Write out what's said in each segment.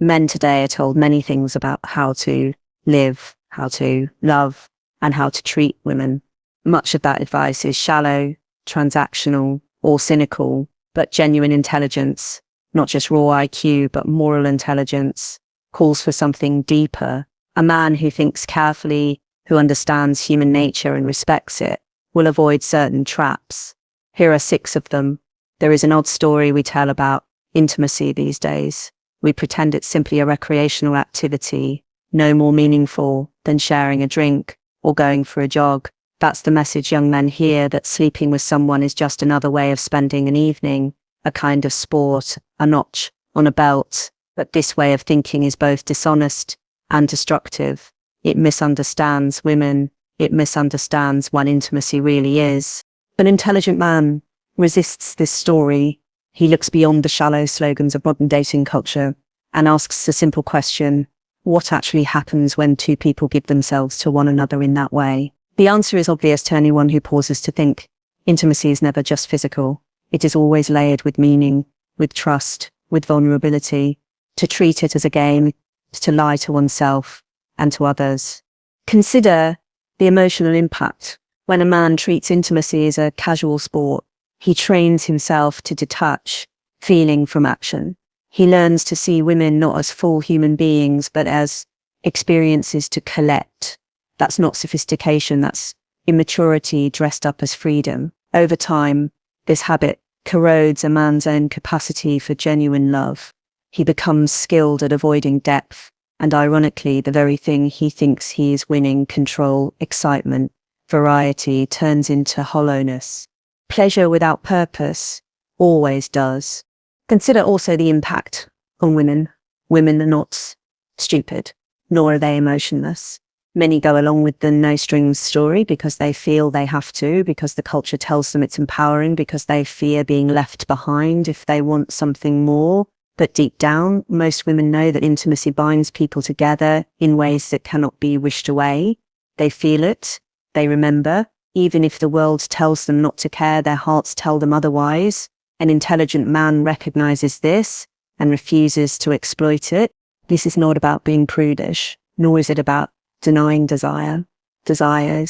Men today are told many things about how to live, how to love, and how to treat women. Much of that advice is shallow, transactional, or cynical, but genuine intelligence, not just raw IQ, but moral intelligence, calls for something deeper. A man who thinks carefully, who understands human nature and respects it, will avoid certain traps. Here are 6 of them. There is an odd story we tell about intimacy these days. We pretend it's simply a recreational activity, no more meaningful than sharing a drink or going for a jog. That's the message young men hear, that sleeping with someone is just another way of spending an evening, a kind of sport, a notch on a belt. But this way of thinking is both dishonest and destructive. It misunderstands women. It misunderstands what intimacy really is. An intelligent man resists this story. He looks beyond the shallow slogans of modern dating culture and asks a simple question: what actually happens when 2 people give themselves to one another in that way? The answer is obvious to anyone who pauses to think. Intimacy is never just physical. It is always layered with meaning, with trust, with vulnerability. To treat it as a game, to lie to oneself and to others. Consider the emotional impact. When a man treats intimacy as a casual sport, he trains himself to detach feeling from action. He learns to see women not as full human beings, but as experiences to collect. That's not sophistication, that's immaturity dressed up as freedom. Over time, this habit corrodes a man's own capacity for genuine love. He becomes skilled at avoiding depth, and ironically, the very thing he thinks he is winning, control, excitement, variety, turns into hollowness. Pleasure without purpose always does. Consider also the impact on women. Women are not stupid, nor are they emotionless. Many go along with the no strings story because they feel they have to, because the culture tells them it's empowering, because they fear being left behind if they want something more. But deep down, most women know that intimacy binds people together in ways that cannot be wished away. They feel it. They remember. Even if the world tells them not to care, their hearts tell them otherwise. An intelligent man recognizes this and refuses to exploit it. This is not about being prudish, nor is it about denying desire. Desire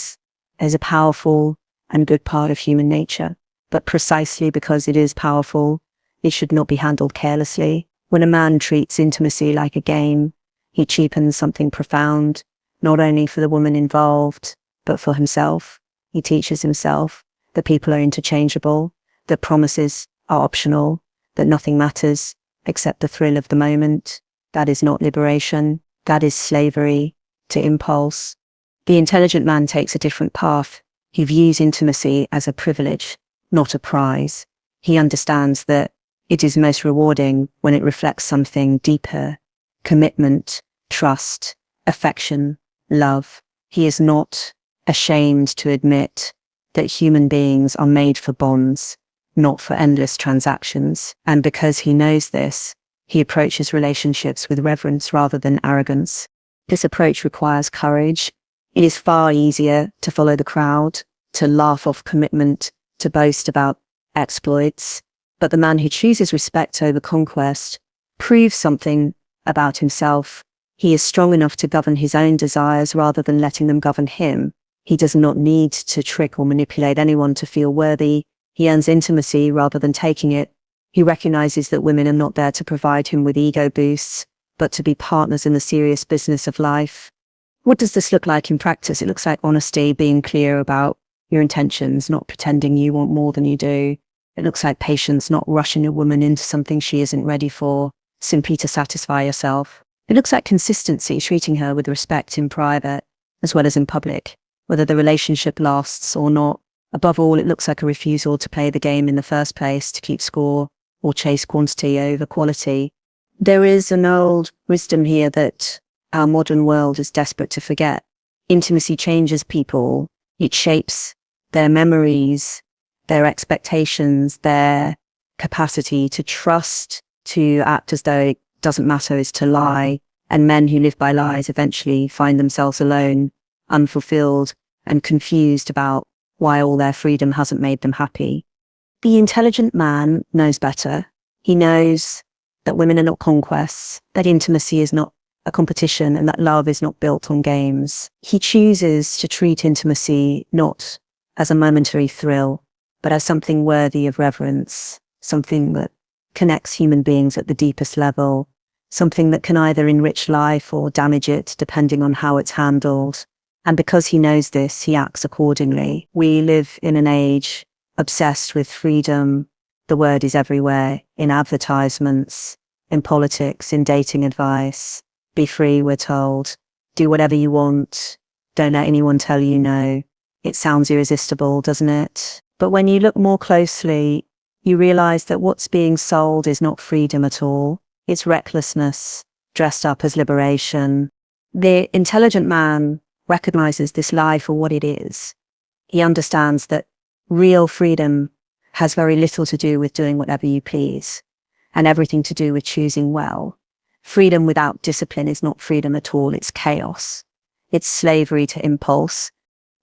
is a powerful and good part of human nature. But precisely because it is powerful, it should not be handled carelessly. When a man treats intimacy like a game, he cheapens something profound, not only for the woman involved, but for himself. He teaches himself that people are interchangeable, that promises are optional, that nothing matters except the thrill of the moment. That is not liberation. That is slavery to impulse. The intelligent man takes a different path. He views intimacy as a privilege, not a prize. He understands that it is most rewarding when it reflects something deeper: commitment, trust, affection, love. He is not ashamed to admit that human beings are made for bonds, not for endless transactions. And because he knows this, he approaches relationships with reverence rather than arrogance. This approach requires courage. It is far easier to follow the crowd, to laugh off commitment, to boast about exploits. But the man who chooses respect over conquest proves something about himself. He is strong enough to govern his own desires rather than letting them govern him. He does not need to trick or manipulate anyone to feel worthy. He earns intimacy rather than taking it. He recognizes that women are not there to provide him with ego boosts, but to be partners in the serious business of life. What does this look like in practice? It looks like honesty, being clear about your intentions, not pretending you want more than you do. It looks like patience, not rushing a woman into something she isn't ready for, simply to satisfy yourself. It looks like consistency, treating her with respect in private as well as in public, whether the relationship lasts or not. Above all, it looks like a refusal to play the game in the first place, to keep score or chase quantity over quality. There is an old wisdom here that our modern world is desperate to forget. Intimacy changes people. It shapes their memories, their expectations, their capacity to trust, to act as though it doesn't matter, is to lie. And men who live by lies eventually find themselves alone, unfulfilled, and confused about why all their freedom hasn't made them happy. The intelligent man knows better. He knows that women are not conquests, that intimacy is not a competition, and that love is not built on games. He chooses to treat intimacy not as a momentary thrill, but as something worthy of reverence, something that connects human beings at the deepest level, something that can either enrich life or damage it, depending on how it's handled. And because he knows this, he acts accordingly. We live in an age obsessed with freedom. The word is everywhere, in advertisements, in politics, in dating advice. Be free, we're told. Do whatever you want. Don't let anyone tell you no. It sounds irresistible, doesn't it? But when you look more closely, you realize that what's being sold is not freedom at all. It's recklessness, dressed up as liberation. The intelligent man recognizes this lie for what it is. He understands that real freedom has very little to do with doing whatever you please, and everything to do with choosing well. Freedom without discipline is not freedom at all, it's chaos. It's slavery to impulse.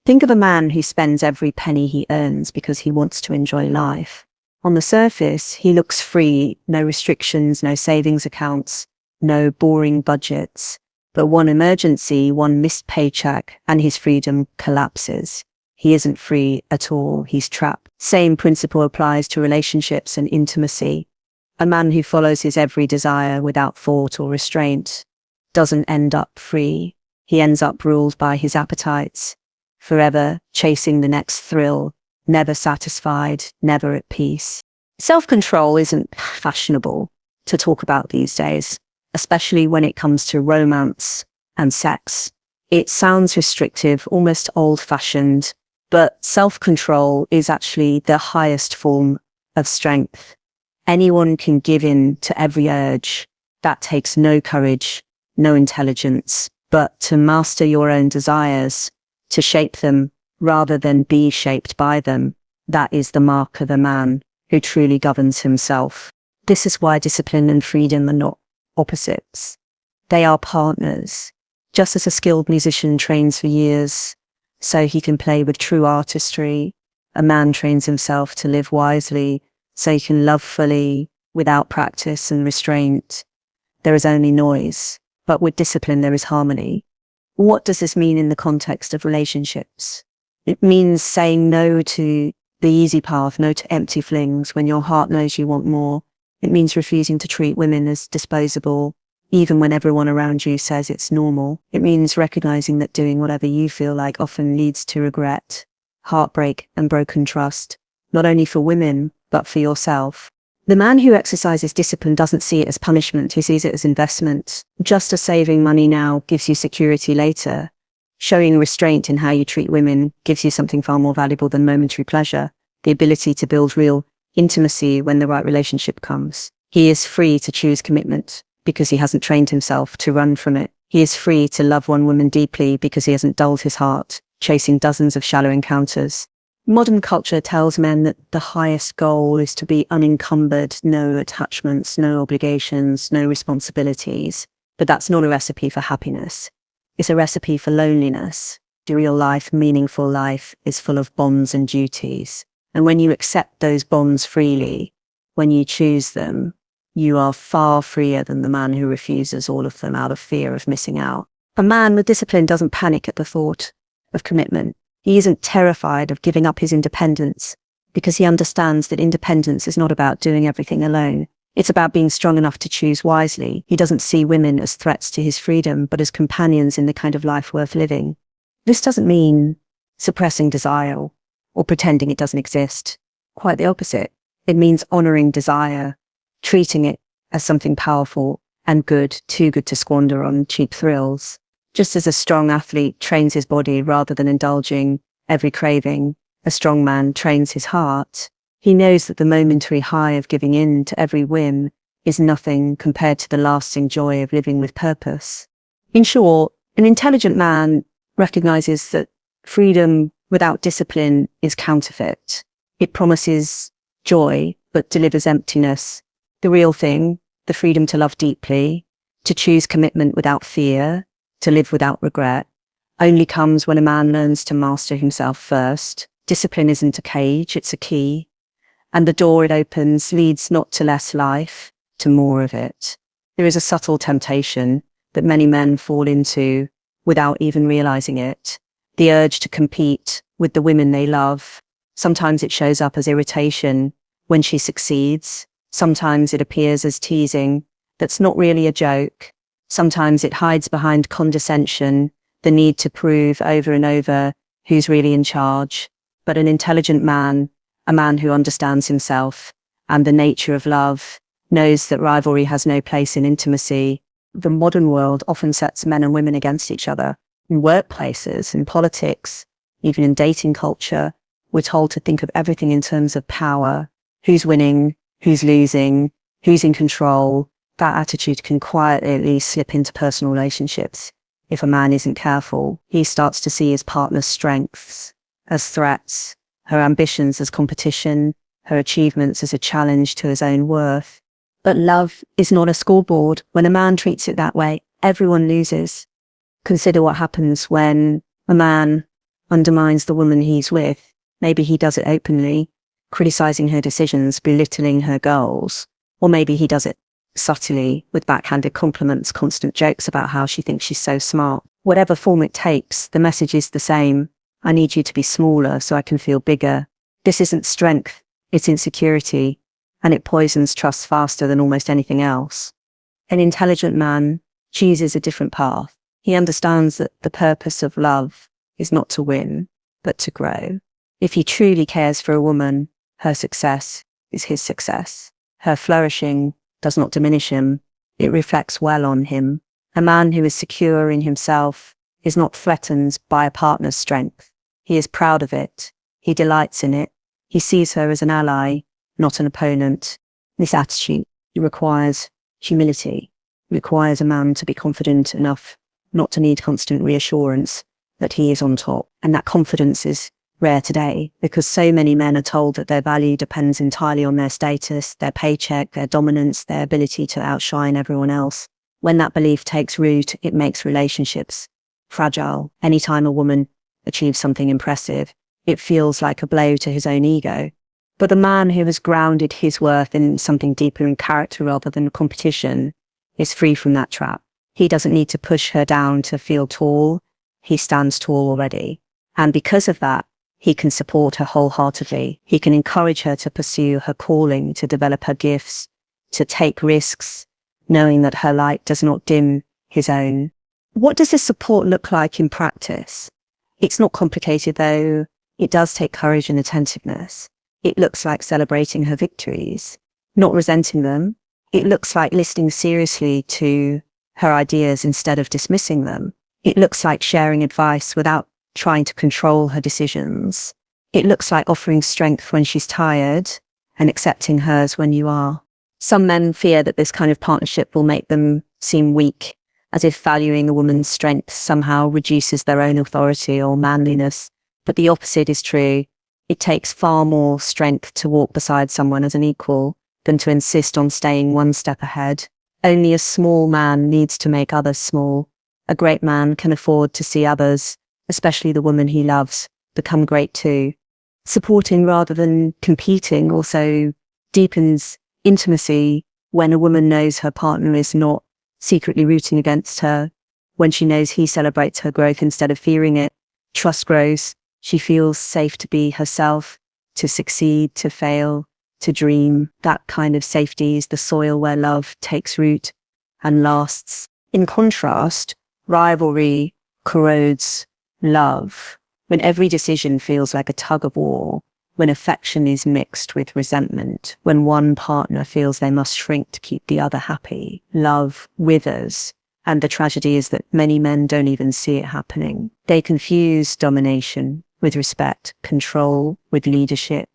Think of a man who spends every penny he earns because he wants to enjoy life. On the surface, he looks free, no restrictions, no savings accounts, no boring budgets. But one emergency, one missed paycheck, and his freedom collapses. He isn't free at all, he's trapped. Same principle applies to relationships and intimacy. A man who follows his every desire without thought or restraint doesn't end up free. He ends up ruled by his appetites, forever chasing the next thrill, never satisfied, never at peace. Self-control isn't fashionable to talk about these days, especially when it comes to romance and sex. It sounds restrictive, almost old-fashioned, but self-control is actually the highest form of strength. Anyone can give in to every urge. That takes no courage, no intelligence, but to master your own desires, to shape them rather than be shaped by them, that is the mark of a man who truly governs himself. This is why discipline and freedom are not opposites. They are partners. Just as a skilled musician trains for years so he can play with true artistry, a man trains himself to live wisely so he can love fully without practice and restraint. There is only noise, but with discipline there is harmony. What does this mean in the context of relationships? It means saying no to the easy path, no to empty flings when your heart knows you want more. It means refusing to treat women as disposable, even when everyone around you says it's normal. It means recognizing that doing whatever you feel like often leads to regret, heartbreak, and broken trust, not only for women, but for yourself. The man who exercises discipline doesn't see it as punishment, he sees it as investment. Just as saving money now gives you security later, showing restraint in how you treat women gives you something far more valuable than momentary pleasure, the ability to build real intimacy when the right relationship comes. He is free to choose commitment because he hasn't trained himself to run from it. He is free to love one woman deeply because he hasn't dulled his heart, chasing dozens of shallow encounters. Modern culture tells men that the highest goal is to be unencumbered, no attachments, no obligations, no responsibilities. But that's not a recipe for happiness. It's a recipe for loneliness. The real life, meaningful life, is full of bonds and duties. And when you accept those bonds freely, when you choose them, you are far freer than the man who refuses all of them out of fear of missing out. A man with discipline doesn't panic at the thought of commitment. He isn't terrified of giving up his independence because he understands that independence is not about doing everything alone. It's about being strong enough to choose wisely. He doesn't see women as threats to his freedom, but as companions in the kind of life worth living. This doesn't mean suppressing desire or pretending it doesn't exist. Quite the opposite. It means honoring desire, treating it as something powerful and good, too good to squander on cheap thrills. Just as a strong athlete trains his body rather than indulging every craving, a strong man trains his heart. He knows that the momentary high of giving in to every whim is nothing compared to the lasting joy of living with purpose. In short, an intelligent man recognizes that freedom without discipline is counterfeit. It promises joy, but delivers emptiness. The real thing, the freedom to love deeply, to choose commitment without fear, to live without regret, only comes when a man learns to master himself first. Discipline isn't a cage, it's a key. And the door it opens leads not to less life, to more of it. There is a subtle temptation that many men fall into without even realizing it. The urge to compete with the women they love. Sometimes it shows up as irritation when she succeeds. Sometimes it appears as teasing that's not really a joke. Sometimes it hides behind condescension, the need to prove over and over who's really in charge. But an intelligent man, a man who understands himself and the nature of love, knows that rivalry has no place in intimacy. The modern world often sets men and women against each other. In workplaces, in politics, even in dating culture, we're told to think of everything in terms of power. Who's winning? Who's losing? Who's in control? That attitude can quietly slip into personal relationships. If a man isn't careful, he starts to see his partner's strengths as threats, her ambitions as competition, her achievements as a challenge to his own worth. But love is not a scoreboard. When a man treats it that way, everyone loses. Consider what happens when a man undermines the woman he's with. Maybe he does it openly, criticizing her decisions, belittling her goals. Or maybe he does it subtly with backhanded compliments, constant jokes about how she thinks she's so smart. Whatever form it takes, the message is the same. I need you to be smaller so I can feel bigger. This isn't strength, it's insecurity, and it poisons trust faster than almost anything else. An intelligent man chooses a different path. He understands that the purpose of love is not to win, but to grow. If he truly cares for a woman, her success is his success. Her flourishing does not diminish him. It reflects well on him. A man who is secure in himself is not threatened by a partner's strength. He is proud of it. He delights in it. He sees her as an ally, not an opponent. This attitude requires humility. It requires a man to be confident enough not to need constant reassurance that he is on top. And that confidence is rare today because so many men are told that their value depends entirely on their status, their paycheck, their dominance, their ability to outshine everyone else. When that belief takes root, it makes relationships fragile. Anytime a woman achieves something impressive, it feels like a blow to his own ego. But the man who has grounded his worth in something deeper in character rather than competition is free from that trap. He doesn't need to push her down to feel tall. He stands tall already. And because of that, he can support her wholeheartedly. He can encourage her to pursue her calling, to develop her gifts, to take risks, knowing that her light does not dim his own. What does this support look like in practice? It's not complicated, though. It does take courage and attentiveness. It looks like celebrating her victories, not resenting them. It looks like listening seriously to her ideas instead of dismissing them. It looks like sharing advice without trying to control her decisions. It looks like offering strength when she's tired and accepting hers when you are. Some men fear that this kind of partnership will make them seem weak, as if valuing a woman's strength somehow reduces their own authority or manliness. But the opposite is true. It takes far more strength to walk beside someone as an equal than to insist on staying one step ahead. Only a small man needs to make others small. A great man can afford to see others, especially the woman he loves, become great too. Supporting rather than competing also deepens intimacy when a woman knows her partner is not secretly rooting against her, when she knows he celebrates her growth instead of fearing it. Trust grows. She feels safe to be herself, to succeed, to fail, to dream. That kind of safety is the soil where love takes root and lasts. In contrast, rivalry corrodes love. When every decision feels like a tug of war, when affection is mixed with resentment, when one partner feels they must shrink to keep the other happy, love withers. And the tragedy is that many men don't even see it happening. They confuse domination with respect, control with leadership,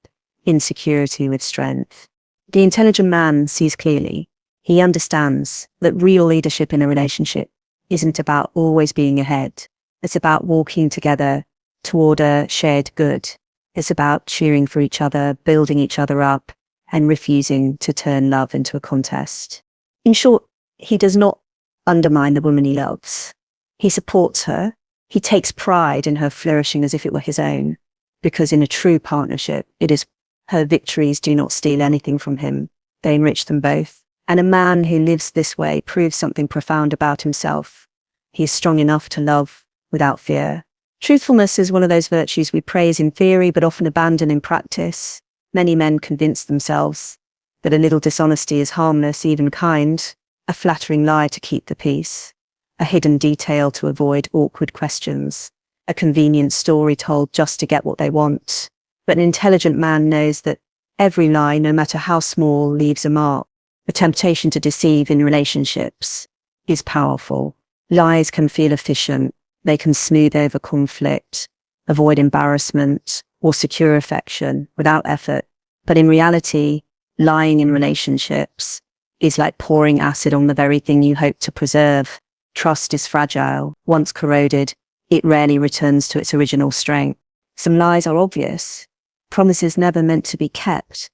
insecurity with strength. The intelligent man sees clearly. He understands that real leadership in a relationship isn't about always being ahead. It's about walking together toward a shared good. It's about cheering for each other, building each other up, and refusing to turn love into a contest. In short, he does not undermine the woman he loves. He supports her. He takes pride in her flourishing as if it were his own, because in a true partnership, it is her victories do not steal anything from him. They enrich them both. And a man who lives this way proves something profound about himself. He is strong enough to love without fear. Truthfulness is one of those virtues we praise in theory but often abandon in practice. Many men convince themselves that a little dishonesty is harmless, even kind, a flattering lie to keep the peace, a hidden detail to avoid awkward questions, a convenient story told just to get what they want. But an intelligent man knows that every lie, no matter how small, leaves a mark. The temptation to deceive in relationships is powerful. Lies can feel efficient. They can smooth over conflict, avoid embarrassment, or secure affection without effort. But in reality, lying in relationships is like pouring acid on the very thing you hope to preserve. Trust is fragile. Once corroded, it rarely returns to its original strength. Some lies are obvious. Promises never meant to be kept.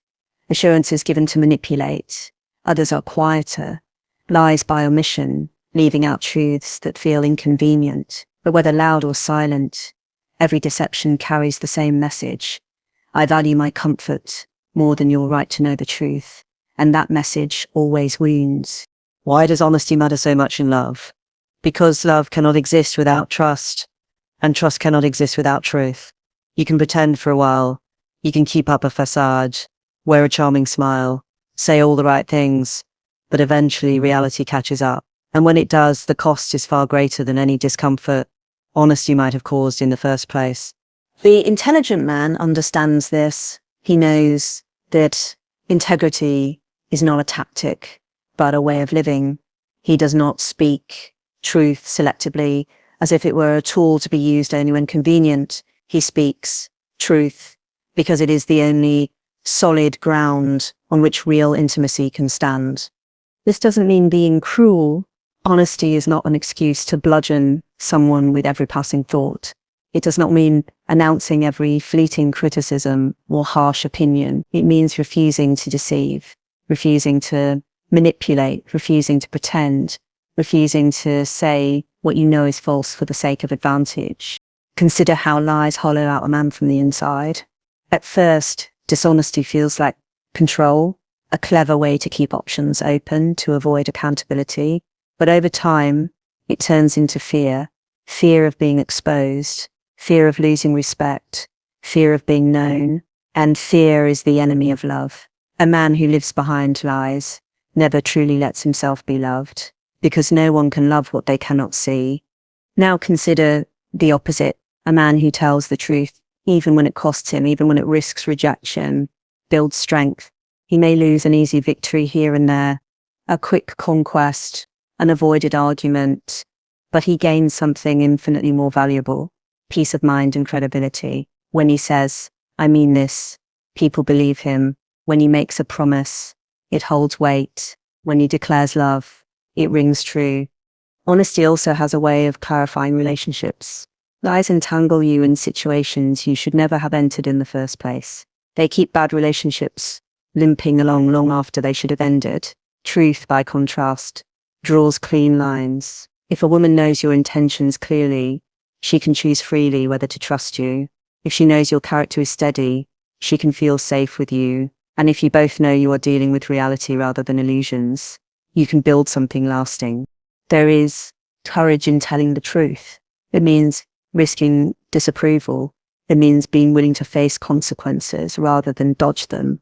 Assurances given to manipulate. Others are quieter. Lies by omission, leaving out truths that feel inconvenient. But whether loud or silent, every deception carries the same message. I value my comfort more than your right to know the truth. And that message always wounds. Why does honesty matter so much in love? Because love cannot exist without trust, and trust cannot exist without truth. You can pretend for a while. You can keep up a facade, wear a charming smile, say all the right things, but eventually reality catches up. And when it does, the cost is far greater than any discomfort honesty might have caused in the first place. The intelligent man understands this. He knows that integrity is not a tactic, but a way of living. He does not speak truth selectively as if it were a tool to be used only when convenient. He speaks truth because it is the only solid ground on which real intimacy can stand. This doesn't mean being cruel. Honesty is not an excuse to bludgeon someone with every passing thought. It does not mean announcing every fleeting criticism or harsh opinion. It means refusing to deceive, refusing to manipulate, refusing to pretend, refusing to say what you know is false for the sake of advantage. Consider how lies hollow out a man from the inside. At first, dishonesty feels like control, a clever way to keep options open, to avoid accountability. But over time, it turns into fear. Fear of being exposed, fear of losing respect, fear of being known, and fear is the enemy of love. A man who lives behind lies never truly lets himself be loved, because no one can love what they cannot see. Now consider the opposite, a man who tells the truth, even when it costs him, even when it risks rejection, builds strength. He may lose an easy victory here and there, a quick conquest, an avoided argument, but he gains something infinitely more valuable, peace of mind and credibility. When he says, I mean this, people believe him. When he makes a promise, it holds weight. When he declares love, it rings true. Honesty also has a way of clarifying relationships. Lies entangle you in situations you should never have entered in the first place. They keep bad relationships limping along long after they should have ended. Truth, by contrast, draws clean lines. If a woman knows your intentions clearly, she can choose freely whether to trust you. If she knows your character is steady, she can feel safe with you. And if you both know you are dealing with reality rather than illusions, you can build something lasting. There is courage in telling the truth. It means risking disapproval. It means being willing to face consequences rather than dodge them.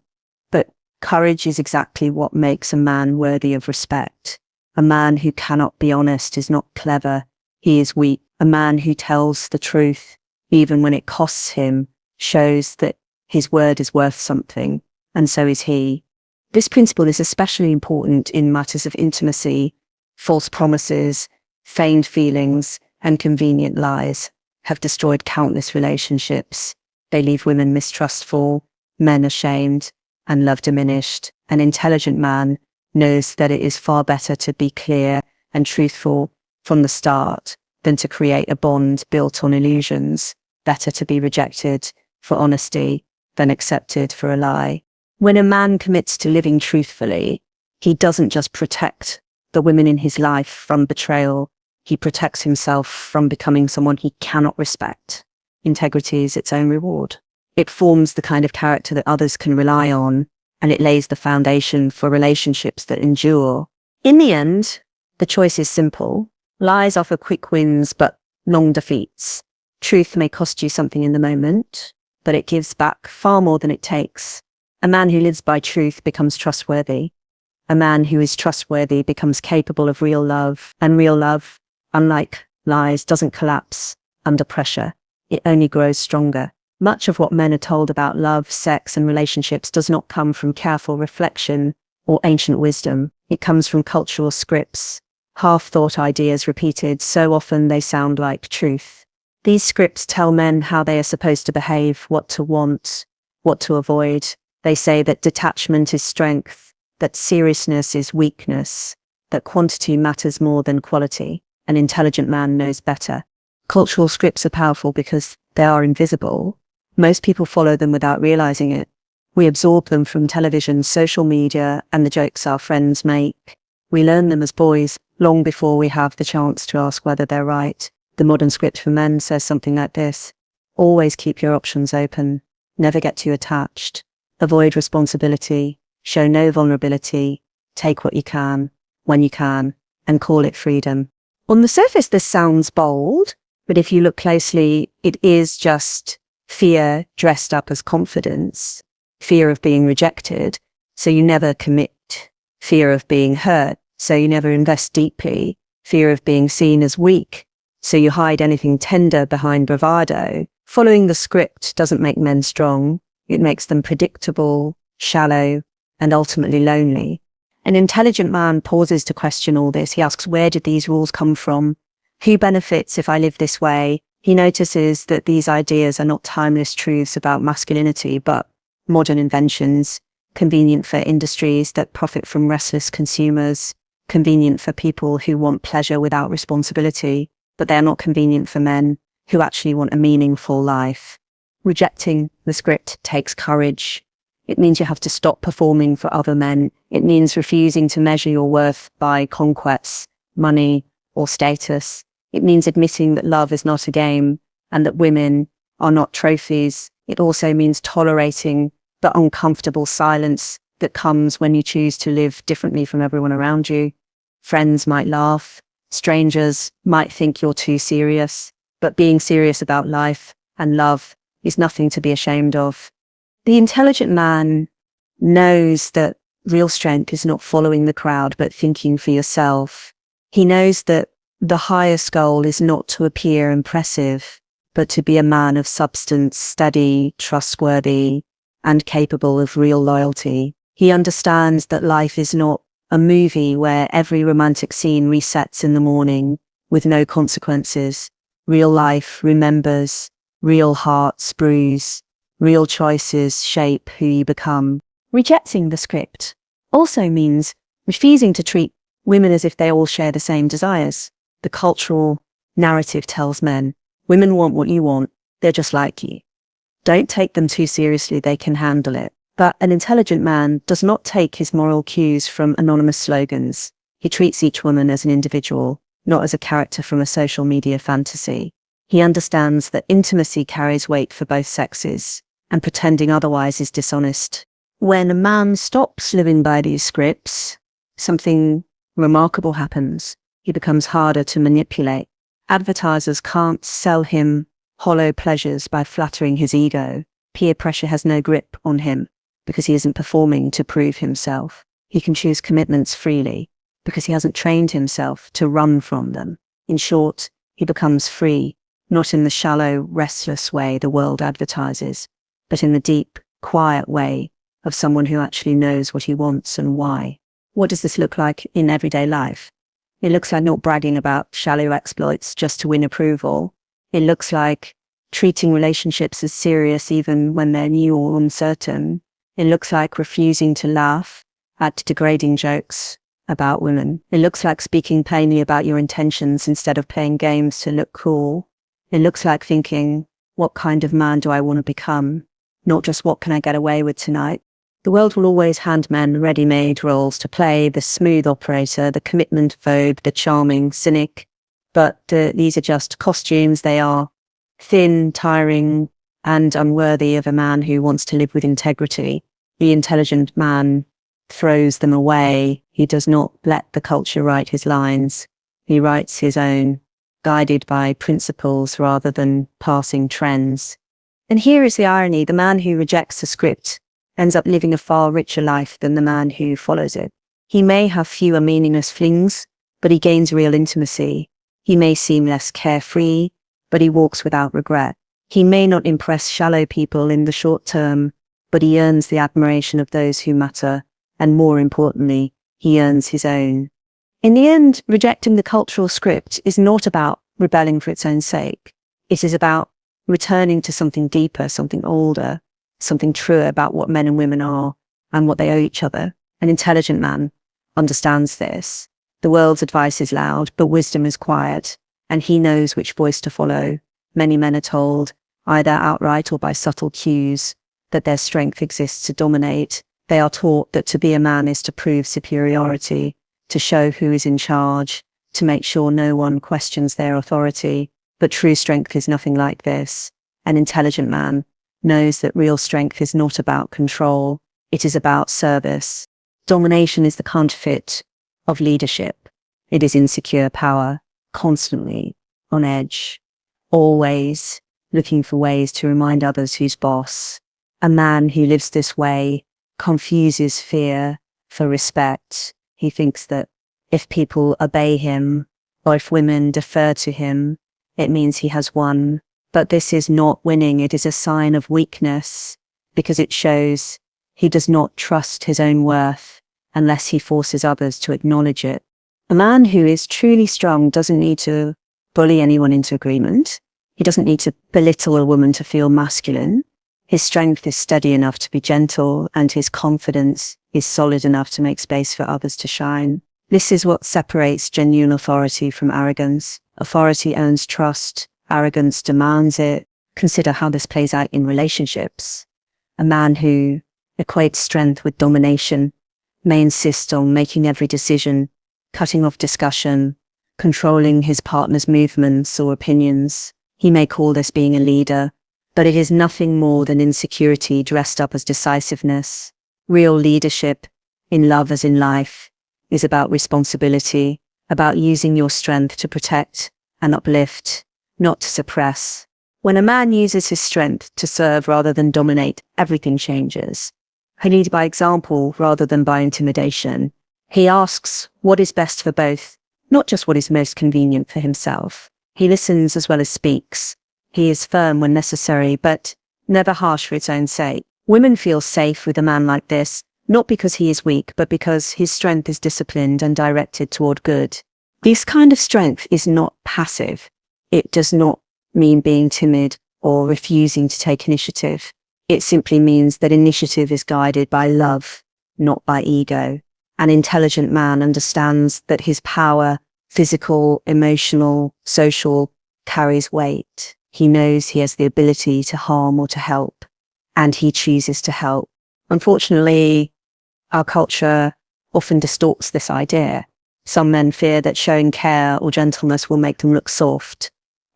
But courage is exactly what makes a man worthy of respect. A man who cannot be honest is not clever. He is weak. A man who tells the truth, even when it costs him, shows that his word is worth something, and so is he. This principle is especially important in matters of intimacy. False promises, feigned feelings, and convenient lies have destroyed countless relationships. They leave women mistrustful, men ashamed, and love diminished. An intelligent man knows that it is far better to be clear and truthful from the start than to create a bond built on illusions. Better to be rejected for honesty than accepted for a lie. When a man commits to living truthfully, he doesn't just protect the women in his life from betrayal. He protects himself from becoming someone he cannot respect. Integrity is its own reward. It forms the kind of character that others can rely on and it lays the foundation for relationships that endure. In the end, the choice is simple. Lies offer quick wins, but long defeats. Truth may cost you something in the moment, but it gives back far more than it takes. A man who lives by truth becomes trustworthy. A man who is trustworthy becomes capable of real love, and real love, unlike lies, doesn't collapse under pressure. It only grows stronger. Much of what men are told about love, sex, and relationships does not come from careful reflection or ancient wisdom. It comes from cultural scripts, half-thought ideas repeated so often they sound like truth. These scripts tell men how they are supposed to behave, what to want, what to avoid. They say that detachment is strength, that seriousness is weakness, that quantity matters more than quality. An intelligent man knows better. Cultural scripts are powerful because they are invisible. Most people follow them without realizing it. We absorb them from television, social media, and the jokes our friends make. We learn them as boys, long before we have the chance to ask whether they're right. The modern script for men says something like this: always keep your options open, never get too attached, avoid responsibility, show no vulnerability, take what you can, when you can, and call it freedom. On the surface, this sounds bold, but if you look closely, it is just fear dressed up as confidence, fear of being rejected, so you never commit, fear of being hurt, so you never invest deeply, fear of being seen as weak, so you hide anything tender behind bravado. Following the script doesn't make men strong. It makes them predictable, shallow, and ultimately lonely. An intelligent man pauses to question all this. He asks, where did these rules come from? Who benefits if I live this way? He notices that these ideas are not timeless truths about masculinity, but modern inventions, convenient for industries that profit from restless consumers, convenient for people who want pleasure without responsibility, but they're not convenient for men who actually want a meaningful life. Rejecting the script takes courage. It means you have to stop performing for other men. It means refusing to measure your worth by conquests, money, or status. It means admitting that love is not a game and that women are not trophies. It also means tolerating the uncomfortable silence that comes when you choose to live differently from everyone around you. Friends might laugh. Strangers might think you're too serious, but being serious about life and love is nothing to be ashamed of. The intelligent man knows that real strength is not following the crowd, but thinking for yourself. He knows that the highest goal is not to appear impressive, but to be a man of substance, steady, trustworthy, and capable of real loyalty. He understands that life is not a movie where every romantic scene resets in the morning with no consequences. Real life remembers, real hearts bruise, real choices shape who you become. Rejecting the script also means refusing to treat women as if they all share the same desires. The cultural narrative tells men, women want what you want, they're just like you. Don't take them too seriously, they can handle it. But an intelligent man does not take his moral cues from anonymous slogans. He treats each woman as an individual, not as a character from a social media fantasy. He understands that intimacy carries weight for both sexes, and pretending otherwise is dishonest. When a man stops living by these scripts, something remarkable happens. He becomes harder to manipulate. Advertisers can't sell him hollow pleasures by flattering his ego. Peer pressure has no grip on him, because he isn't performing to prove himself. He can choose commitments freely because he hasn't trained himself to run from them. In short, he becomes free, not in the shallow, restless way the world advertises, but in the deep, quiet way of someone who actually knows what he wants and why. What does this look like in everyday life? It looks like not bragging about shallow exploits just to win approval. It looks like treating relationships as serious even when they're new or uncertain. It looks like refusing to laugh at degrading jokes about women. It looks like speaking plainly about your intentions instead of playing games to look cool. It looks like thinking, what kind of man do I want to become? Not just what can I get away with tonight? The world will always hand men ready-made roles to play, the smooth operator, the commitment phobe, the charming cynic. But these are just costumes. They are thin, tiring, and unworthy of a man who wants to live with integrity. The intelligent man throws them away. He does not let the culture write his lines. He writes his own, guided by principles rather than passing trends. And here is the irony. The man who rejects the script ends up living a far richer life than the man who follows it. He may have fewer meaningless flings, but he gains real intimacy. He may seem less carefree, but he walks without regret. He may not impress shallow people in the short term, but he earns the admiration of those who matter, and more importantly, he earns his own. In the end, rejecting the cultural script is not about rebelling for its own sake. It is about returning to something deeper, something older, something truer about what men and women are and what they owe each other. An intelligent man understands this. The world's advice is loud, but wisdom is quiet, and he knows which voice to follow. Many men are told, either outright or by subtle cues, that their strength exists to dominate. They are taught that to be a man is to prove superiority, to show who is in charge, to make sure no one questions their authority. But true strength is nothing like this. An intelligent man knows that real strength is not about control, it is about service. Domination is the counterfeit of leadership. It is insecure power, constantly on edge, always looking for ways to remind others who's boss. A man who lives this way confuses fear for respect. He thinks that if people obey him, or if women defer to him, it means he has won. But this is not winning. It is a sign of weakness, because it shows he does not trust his own worth unless he forces others to acknowledge it. A man who is truly strong doesn't need to bully anyone into agreement. He doesn't need to belittle a woman to feel masculine. His strength is steady enough to be gentle, and his confidence is solid enough to make space for others to shine. This is what separates genuine authority from arrogance. Authority earns trust. Arrogance demands it. Consider how this plays out in relationships. A man who equates strength with domination may insist on making every decision, cutting off discussion, controlling his partner's movements or opinions. He may call this being a leader, but it is nothing more than insecurity dressed up as decisiveness. Real leadership, in love as in life, is about responsibility, about using your strength to protect and uplift, not to suppress. When a man uses his strength to serve rather than dominate, everything changes. He leads by example rather than by intimidation. He asks what is best for both, not just what is most convenient for himself. He listens as well as speaks. He is firm when necessary, but never harsh for its own sake. Women feel safe with a man like this, not because he is weak, but because his strength is disciplined and directed toward good. This kind of strength is not passive. It does not mean being timid or refusing to take initiative. It simply means that initiative is guided by love, not by ego. An intelligent man understands that his power, physical, emotional, social, carries weight. He knows he has the ability to harm or to help, and he chooses to help. Unfortunately, our culture often distorts this idea. Some men fear that showing care or gentleness will make them look soft.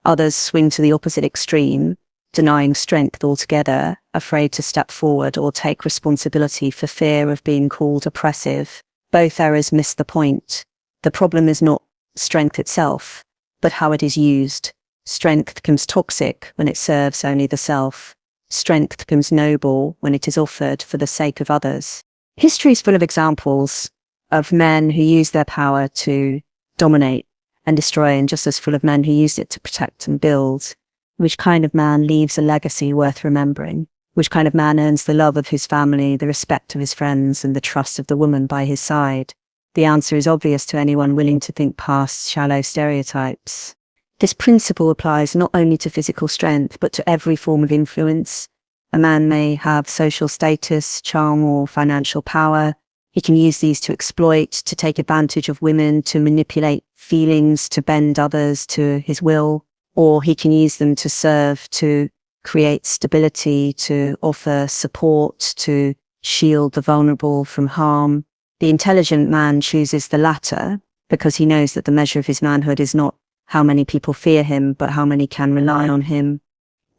Others swing to the opposite extreme, denying strength altogether, afraid to step forward or take responsibility for fear of being called oppressive. Both errors miss the point. The problem is not strength itself, but how it is used. Strength becomes toxic when it serves only the self. Strength becomes noble when it is offered for the sake of others. History is full of examples of men who use their power to dominate and destroy, and just as full of men who used it to protect and build. Which kind of man leaves a legacy worth remembering? Which kind of man earns the love of his family, the respect of his friends, and the trust of the woman by his side? The answer is obvious to anyone willing to think past shallow stereotypes. This principle applies not only to physical strength, but to every form of influence. A man may have social status, charm, or financial power. He can use these to exploit, to take advantage of women, to manipulate feelings, to bend others to his will, or he can use them to serve, to create stability, to offer support, to shield the vulnerable from harm. The intelligent man chooses the latter because he knows that the measure of his manhood is not how many people fear him, but how many can rely on him.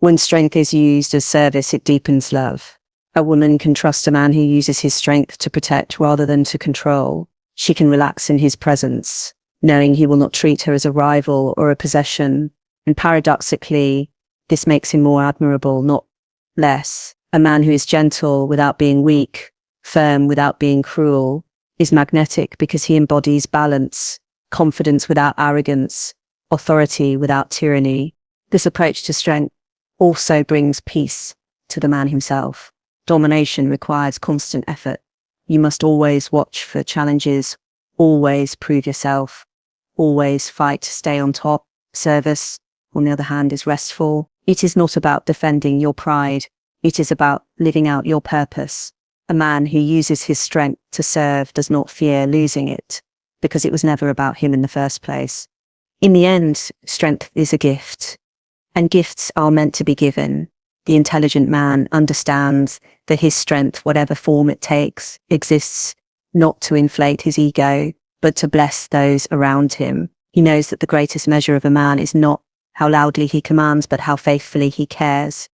When strength is used as service, it deepens love. A woman can trust a man who uses his strength to protect rather than to control. She can relax in his presence, knowing he will not treat her as a rival or a possession. And paradoxically, this makes him more admirable, not less. A man who is gentle without being weak, firm without being cruel, is magnetic because he embodies balance, confidence without arrogance, authority without tyranny. This approach to strength also brings peace to the man himself. Domination requires constant effort. You must always watch for challenges, always prove yourself, always fight to stay on top. Service, on the other hand, is restful. It is not about defending your pride. It is about living out your purpose. A man who uses his strength to serve does not fear losing it, because it was never about him in the first place. In the end, strength is a gift, and gifts are meant to be given. The intelligent man understands that his strength, whatever form it takes, exists not to inflate his ego, but to bless those around him. He knows that the greatest measure of a man is not how loudly he commands, but how faithfully he cares.